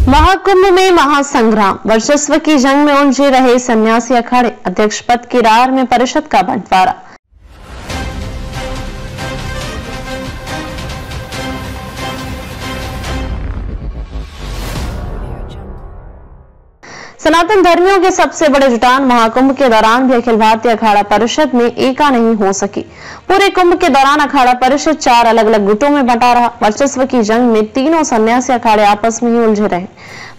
महाकुंभ में महासंग्राम, वर्चस्व की जंग में उलझे रहे सन्यासी अखाड़े, अध्यक्ष पद की रार में परिषद का बंटवारा। सनातन धर्मियों के सबसे बड़े जुटान महाकुंभ के दौरान भी अखिल भारतीय अखाड़ा परिषद में एका नहीं हो सकी। पूरे कुंभ के दौरान अखाड़ा परिषद 4 अलग अलग गुटों में बंटा रहा। वर्चस्व की जंग में तीनों सन्यासी अखाड़े आपस में ही उलझे रहे।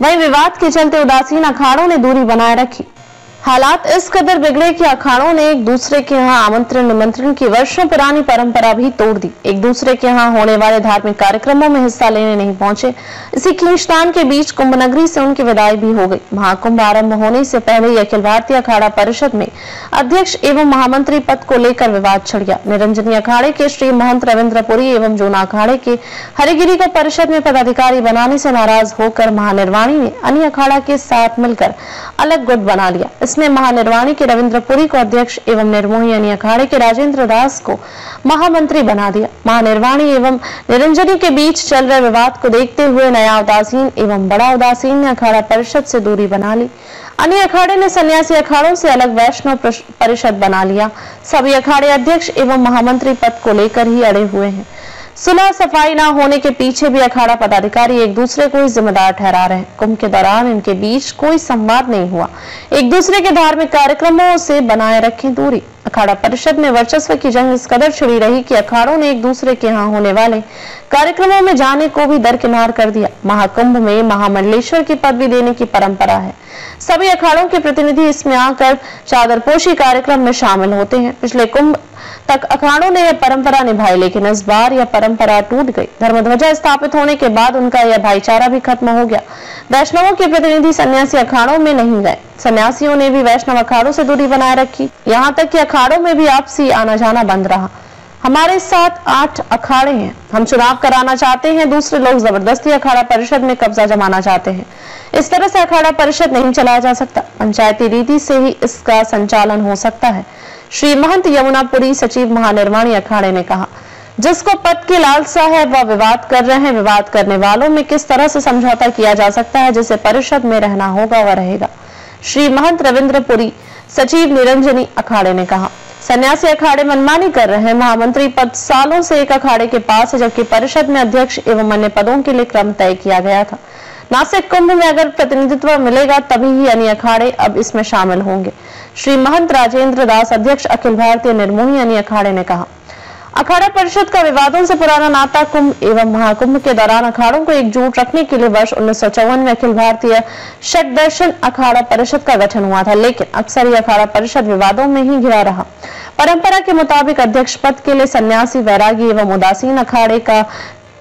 वहीं विवाद के चलते उदासीन अखाड़ों ने दूरी बनाए रखी। हालात इस कदर बिगड़े कि अखाड़ों ने एक दूसरे के यहाँ आमंत्रण निमंत्रण की वर्षों पुरानी परंपरा भी तोड़ दी। एक दूसरे के यहाँ होने वाले धार्मिक कार्यक्रमों में हिस्सा लेने नहीं पहुंचे। इसी खींचतान के बीच कुंभ नगरी से उनकी विदाई भी हो गई। महाकुंभ आरंभ होने से पहले ही अखिल भारतीय अखाड़ा परिषद में अध्यक्ष एवं महामंत्री पद को लेकर विवाद छिड़ गया। निरंजनी अखाड़े के श्री महंत रविंद्रपुरी एवं जूना अखाड़े के हरिगिरी को परिषद में पदाधिकारी बनाने से नाराज होकर महानिर्वाणी ने अन्य अखाड़ा के साथ मिलकर अलग गुट बना लिया। इसने महानिर्वाणी के रविंद्रपुरी को अध्यक्ष एवं निर्मोही यानी अखाड़े के राजेंद्र दास को महामंत्री बना दिया। महानिर्वाणी एवं निरंजनी के बीच चल रहे विवाद को देखते हुए नया उदासीन एवं बड़ा उदासीन ने अखाड़ा परिषद से दूरी बना ली। अन्य अखाड़े ने सन्यासी अखाड़ों से अलग वैष्णव परिषद बना लिया। सभी अखाड़े अध्यक्ष एवं महामंत्री पद को लेकर ही अड़े हुए हैं। सुलह सफाई न होने के पीछे भी अखाड़ा पदाधिकारी एक दूसरे को ही जिम्मेदार ठहरा रहे हैं। कुंभ के दौरान इनके बीच कोई संवाद नहीं हुआ। एक दूसरे के धार्मिक कार्यक्रमों से बनाए रखें दूरी। अखाड़ा परिषद में वर्चस्व की जंग इस कदर छिड़ी रही कि अखाड़ों ने एक दूसरे के यहाँ होने वाले कार्यक्रमों में जाने को भी दरकिनार कर दिया। महाकुंभ में महामंडलेश्वर की पदवी देने की परंपरा है। सभी अखाड़ों के प्रतिनिधि इसमें आकर चादरपोशी कार्यक्रम में शामिल होते हैं। पिछले कुंभ तक अखाड़ों ने यह परंपरा निभाई, लेकिन इस बार यह परंपरा टूट गई। धर्मध्वजा स्थापित होने के बाद उनका यह भाईचारा भी खत्म हो गया। वैष्णवों के प्रतिनिधि सन्यासी अखाड़ों में नहीं गए। सन्यासियों ने भी वैष्णव अखाड़ों से दूरी बनाए रखी। यहाँ तक कि अखाड़ों में भी आपसी आना जाना बंद रहा। हमारे साथ 8 अखाड़े हैं। हम चुनाव कराना चाहते हैं, दूसरे लोग जबरदस्ती अखाड़ा परिषद में कब्जा जमाना चाहते हैं। इस तरह से अखाड़ा परिषद नहीं चलाया जा सकता। पंचायती रीति से ही इसका संचालन हो सकता है। श्री महंत यमुनापुरी सचिव महानिर्वाणी अखाड़े ने कहा, जिसको पद की लालसा है वह विवाद कर रहे हैं। विवाद करने वालों में किस तरह से समझौता किया जा सकता है, जिसे परिषद में रहना होगा वह रहेगा। श्री महंत रविंद्रपुरी सचिव निरंजनी अखाड़े ने कहा, सन्यासी अखाड़े मनमानी कर रहे हैं। महामंत्री पद सालों से एक अखाड़े के पास है, जबकि परिषद में अध्यक्ष एवं अन्य पदों के लिए क्रम तय किया गया था। नासिक कुंभ में अगर प्रतिनिधित्व मिलेगा तभी ही अन्य अखाड़े अब इसमें शामिल होंगे। श्री महंत राजेंद्र दास अध्यक्ष अखिल भारतीय निर्मोही यानी अखाड़े ने कहा, अखाड़ा परिषद का विवादों से पुराना नाता कुंभ एवं महाकुंभ के दौरान अखाड़ों को एकजुट रखने के लिए वर्ष 1954 में अखिल भारतीय षटदर्शन अखाड़ा परिषद का गठन हुआ था, लेकिन अक्सर ही अखाड़ा परिषद विवादों में ही घिरा रहा। परंपरा के मुताबिक अध्यक्ष पद के लिए सन्यासी वैरागी एवं उदासीन अखाड़े का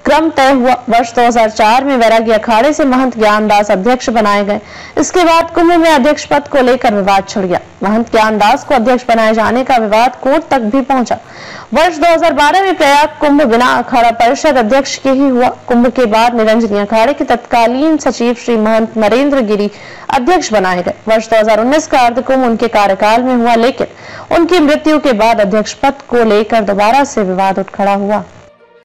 क्रम तय हुआ। वर्ष 2004 में वैरागी अखाड़े से महंत ज्ञानदास अध्यक्ष बनाए गए। इसके बाद कुंभ में अध्यक्ष पद को लेकर विवाद छिड़ गया। महंत ज्ञानदास को अध्यक्ष बनाए जाने का विवाद कोर्ट तक भी पहुंचा। वर्ष 2012 में प्रयाग कुंभ बिना अखाड़ा परिषद अध्यक्ष के ही हुआ। कुंभ के बाद निरंजनी अखाड़े के तत्कालीन सचिव श्री महंत नरेंद्र गिरी अध्यक्ष बनाए गए। वर्ष 2019 का अर्ध कुंभ उनके कार्यकाल में हुआ, लेकिन उनकी मृत्यु के बाद अध्यक्ष पद को लेकर दोबारा से विवाद उठ खड़ा हुआ।